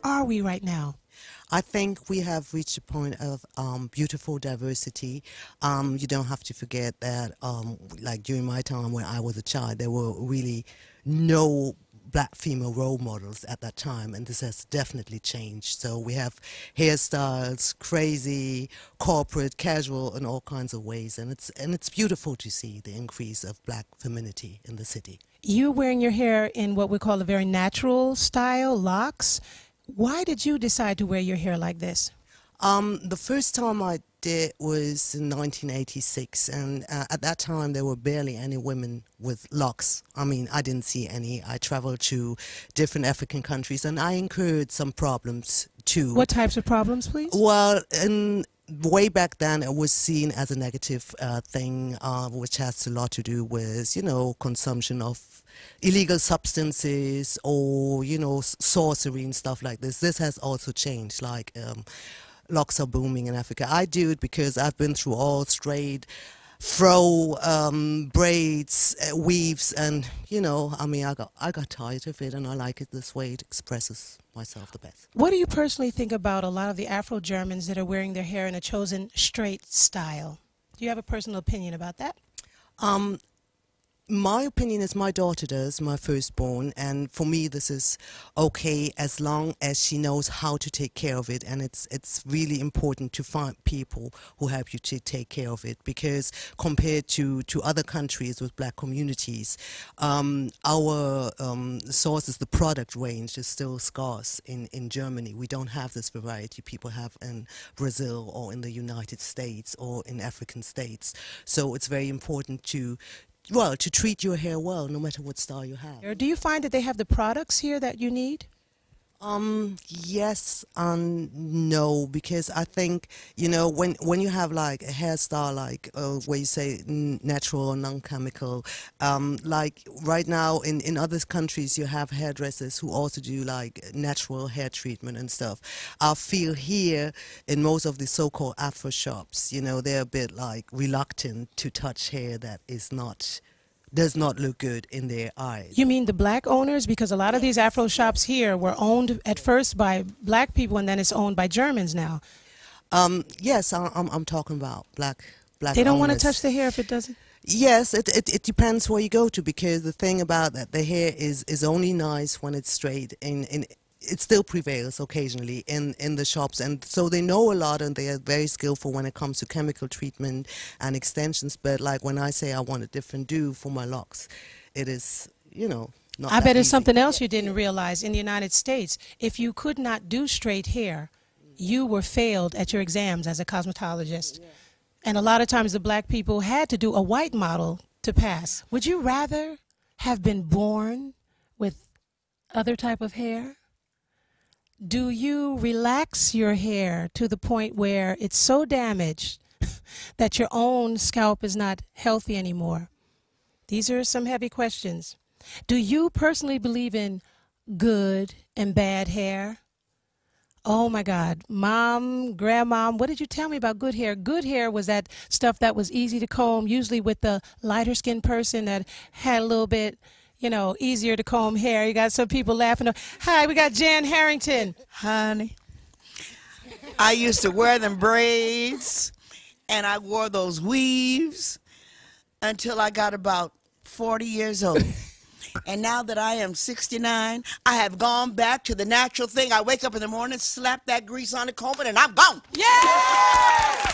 are we right now? I think we have reached a point of beautiful diversity. You don't have to forget that, like during my time when I was a child, there were really no black female role models at that time, and this has definitely changed. So we have hairstyles, crazy, corporate, casual, in all kinds of ways, and it's beautiful to see the increase of black femininity in the city. You're wearing your hair in what we call a very natural style, locks. Why did you decide to wear your hair like this? The first time I did was in 1986, and at that time there were barely any women with locks. I mean, I didn't see any. I traveled to different African countries, and I incurred some problems too. What types of problems, please? Well, way back then it was seen as a negative thing, which has a lot to do with, you know, consumption of illegal substances or, you know, sorcery and stuff like this. This has also changed. Like, locks are booming in Africa. I do it because I've been through all straight, fro, braids, weaves, and, you know, I mean, I got tired of it, and I like it this way. It expresses myself the best. What do you personally think about a lot of the Afro-Germans that are wearing their hair in a chosen straight style? Do you have a personal opinion about that? My opinion is my daughter does, my firstborn, and for me this is okay as long as she knows how to take care of it, and it's really important to find people who help you to take care of it, because compared to other countries with black communities, our sources, the product range is still scarce in Germany. We don't have this variety people have in Brazil or in the United States or in African states, so it's very important to treat your hair well, no matter what style you have. Do you find that they have the products here that you need? Yes and no, because I think, you know, when you have like a hairstyle like where you say natural or non-chemical, like right now in other countries you have hairdressers who also do like natural hair treatment and stuff. I feel here in most of the so-called Afro shops, you know, they're a bit like reluctant to touch hair that does not look good in their eyes. You mean the black owners? Because a lot of these Afro shops here were owned at first by black people, and then it's owned by Germans now. Yes, I'm talking about black They don't owners. want to touch the hair if it doesn't? Yes, it depends where you go to, because the thing about that, the hair is only nice when it's straight. It still prevails occasionally in the shops, and so they know a lot and they are very skillful when it comes to chemical treatment and extensions. But like when I say I want a different do for my locks, it is, you know, not I bet it's easy. something else you didn't realize. In the United States, if you could not do straight hair, you were failed at your exams as a cosmetologist. Yeah. And a lot of times the black people had to do a white model to pass. Would you rather have been born with other type of hair? Do you relax your hair to the point where it's so damaged that your own scalp is not healthy anymore? These are some heavy questions. Do you personally believe in good and bad hair? Oh my God, Mom, Grandma, what did you tell me about good hair? Good hair was that stuff that was easy to comb, usually with the lighter skinned person that had a little bit, you know, easier to comb hair. You got some people laughing. Hi, we got Jan Harrington. Honey, I used to wear them braids, and I wore those weaves until I got about 40 years old. And now that I am 69, I have gone back to the natural thing. I wake up in the morning, slap that grease on the comb, and I'm gone. Yeah!